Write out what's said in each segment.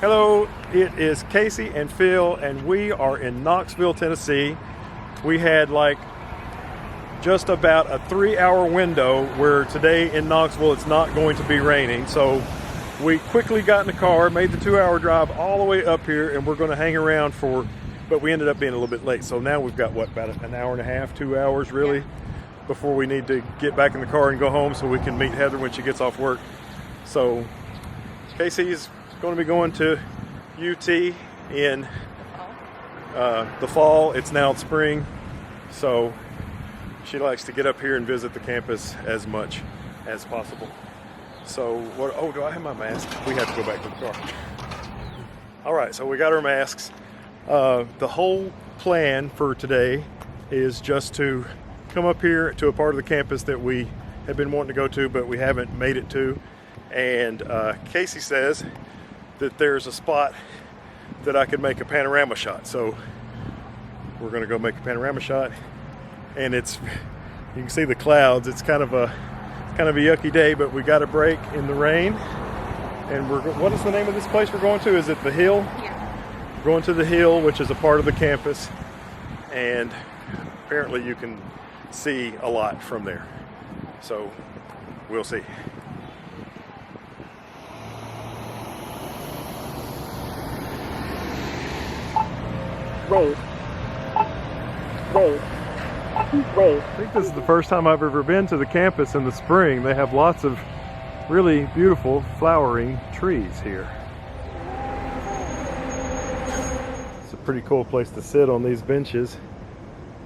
Hello, it is Kacie and Phil, and we are in Knoxville, Tennessee. We had like just about a 3-hour window where today in Knoxville it's not going to be raining. So we quickly got in the car, made the 2-hour drive all the way up here, and we're going to hang around but we ended up being a little bit late. So now we've got what, about an hour and a half, 2 hours really, before we need to get back in the car and go home so we can meet Heather when she gets off work. So Kacie's going to be going to UT in the fall. It's now spring, so she likes to get up here and visit the campus as much as possible. So what? Oh, do I have my mask? We have to go back to the car. All right, so we got our masks. The whole plan for today is just to come up here to a part of the campus that we have been wanting to go to, but we haven't made it to. And Kacie says that there's a spot that I could make a panorama shot. So we're gonna go make a panorama shot. And you can see the clouds. It's kind of a yucky day, but we got a break in the rain. And what is the name of this place we're going to? Is it the Hill? Yeah. We're going to the Hill, which is a part of the campus. And apparently you can see a lot from there. So we'll see. Wait. I think this is the first time I've ever been to the campus in the spring. They have lots of really beautiful flowering trees here. It's a pretty cool place to sit on these benches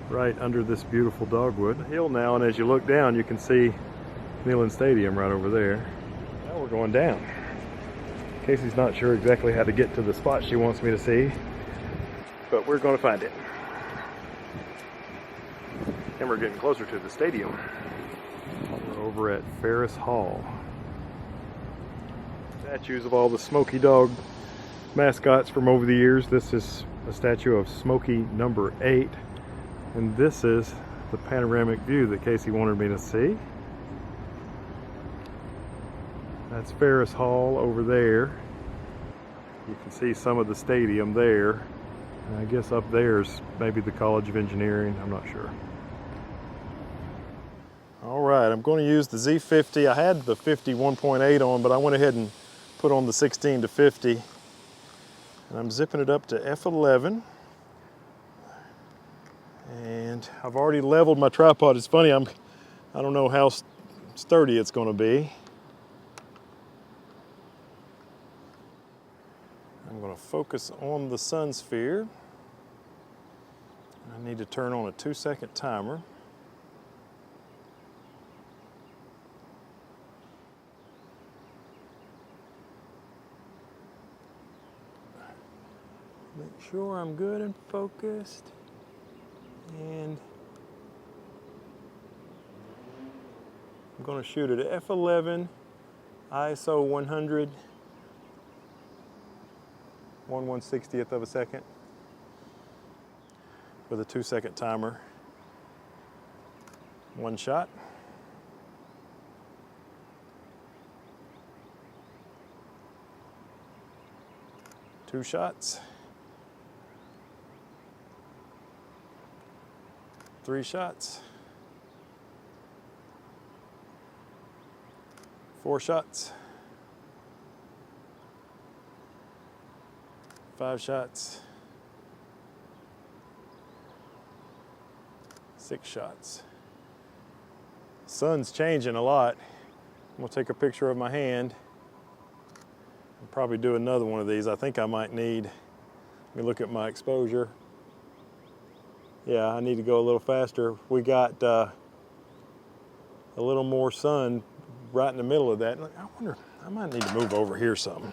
right under this beautiful dogwood. The hill now, and as you look down you can see Neyland Stadium right over there. Now we're going down. Kacie's not sure exactly how to get to the spot she wants me to see, but we're going to find it. And we're getting closer to the stadium. We're over at Ferris Hall. Statues of all the Smokey Dog mascots from over the years. This is a statue of Smokey number 8. And this is the panoramic view that Kacie wanted me to see. That's Ferris Hall over there. You can see some of the stadium there. And I guess up there's maybe the College of Engineering, I'm not sure. All right, I'm going to use the Z50. I had the 50 1.8 on, but I went ahead and put on the 16 to 50. And I'm zipping it up to f11. And I've already leveled my tripod. It's funny, I don't know how sturdy it's going to be. I'm going to focus on the sun sphere. I need to turn on a 2-second timer. Make sure I'm good and focused. And I'm going to shoot it at f11, ISO 100. 1/160th of a second with a 2-second timer. One shot. Two shots. 3 shots. 4 shots. 5 shots, 6 shots. Sun's changing a lot. I'm gonna take a picture of my hand and probably do another one of these. I think I might need, let me look at my exposure. Yeah, I need to go a little faster. We got a little more sun right in the middle of that. I wonder, I might need to move over here something.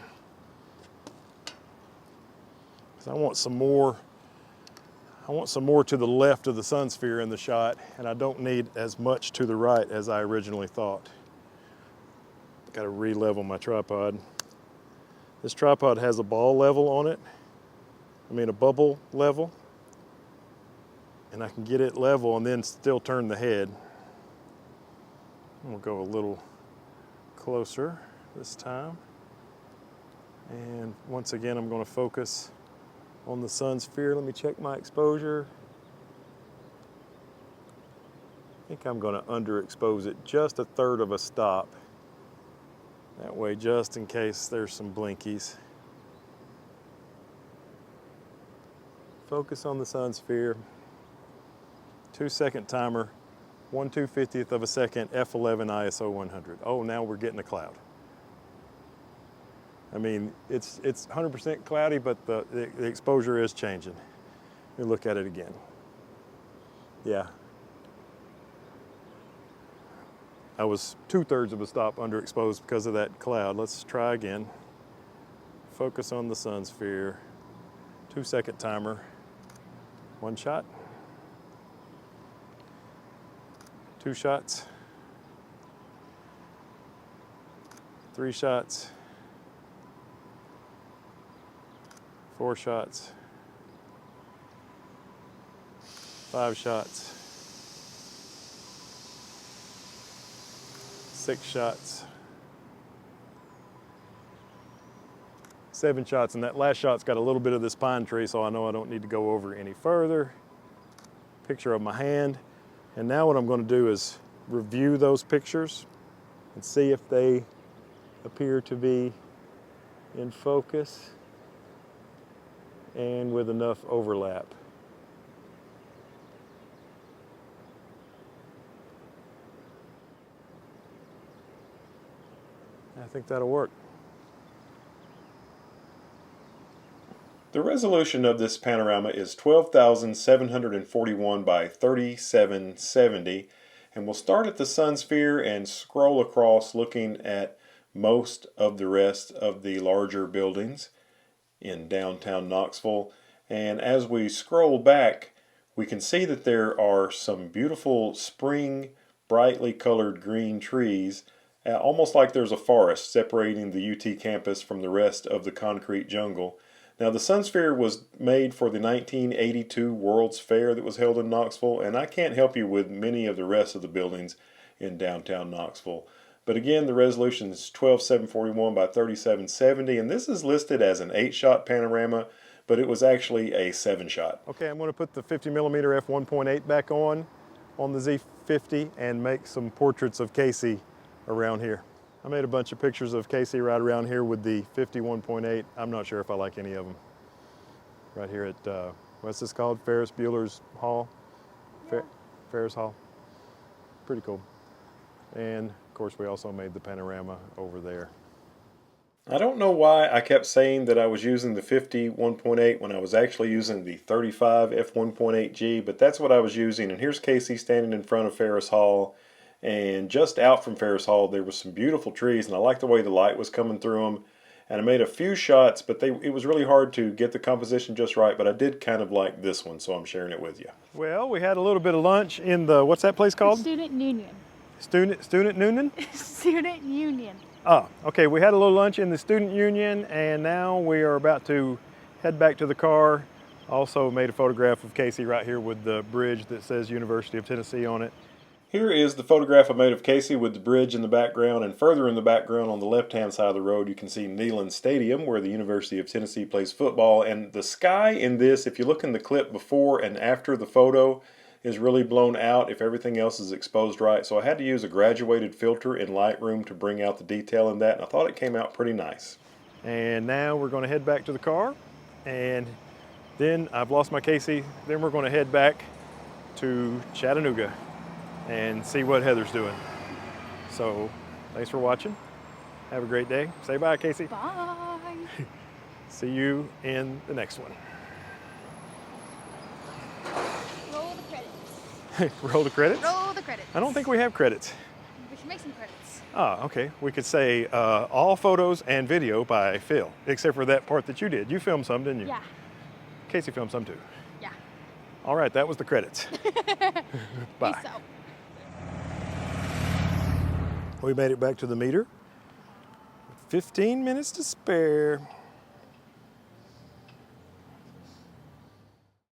I want some more to the left of the sun sphere in the shot, and I don't need as much to the right as I originally thought. Got to re-level my tripod. This tripod has a ball level on it. I mean a bubble level. And I can get it level and then still turn the head. We'll go a little closer this time. And once again, I'm going to focus on the sun sphere. Let me check my exposure. I think I'm going to underexpose it just a third of a stop. That way, just in case there's some blinkies. Focus on the sun sphere. 2-second timer, 1/250th of a second, f11 ISO 100. Oh, now we're getting a cloud. I mean, it's 100% cloudy, but the exposure is changing. Let me look at it again. Yeah. I was 2/3 of a stop underexposed because of that cloud. Let's try again. Focus on the sun sphere. 2-second timer. 1 shot. 2 shots. 3 shots. 4 shots. 5 shots. 6 shots. 7 shots, and that last shot's got a little bit of this pine tree, so I know I don't need to go over any further. Picture of my hand. And now what I'm going to do is review those pictures and see if they appear to be in focus and with enough overlap. I think that'll work. The resolution of this panorama is 12,741 by 3770, and we'll start at the sun sphere and scroll across looking at most of the rest of the larger buildings in downtown Knoxville. And as we scroll back, we can see that there are some beautiful spring, brightly colored green trees, almost like there's a forest separating the UT campus from the rest of the concrete jungle. Now, the sun sphere was made for the 1982 World's Fair that was held in Knoxville, and I can't help you with many of the rest of the buildings in downtown Knoxville. But again, the resolution is 12,741 by 3770, and this is listed as an 8-shot panorama, but it was actually a 7-shot. Okay, I'm going to put the 50mm f1.8 back on the Z50 and make some portraits of Kacie around here. I made a bunch of pictures of Kacie right around here with the 51.8. I'm not sure if I like any of them. Right here at, what's this called? Ferris Bueller's Hall? Yeah. Ferris Hall. Pretty cool. And of course we also made the panorama over there. I don't know why I kept saying that I was using the 51.8 when I was actually using the 35 f1.8G, but that's what I was using. And here's Kacie standing in front of Ferris Hall. And just out from Ferris Hall, there was some beautiful trees, and I liked the way the light was coming through them. And I made a few shots, but it was really hard to get the composition just right, but I did kind of like this one, so I'm sharing it with you. Well, we had a little bit of lunch in the, what's that place called? Student Union. Student Union? Student Union. Oh, okay, we had a little lunch in the Student Union, and now we are about to head back to the car. Also made a photograph of Kacie right here with the bridge that says University of Tennessee on it. Here is the photograph I made of Kacie with the bridge in the background, and further in the background on the left-hand side of the road you can see Neyland Stadium where the University of Tennessee plays football. And the sky in this, if you look in the clip before and after the photo, is really blown out if everything else is exposed right. So I had to use a graduated filter in Lightroom to bring out the detail in that, and I thought it came out pretty nice. And now we're going to head back to the car, and then I've lost my Kacie. Then we're going to head back to Chattanooga and see what Heather's doing. So, thanks for watching. Have a great day. Say bye, Kacie. Bye. See you in the next one. Roll the credits. Roll the credits? Roll the credits. I don't think we have credits. We should make some credits. Ah, okay. We could say all photos and video by Phil, except for that part that you did. You filmed some, didn't you? Yeah. Kacie filmed some too. Yeah. All right, that was the credits. Bye. Peace out. We made it back to the meter. 15 minutes to spare.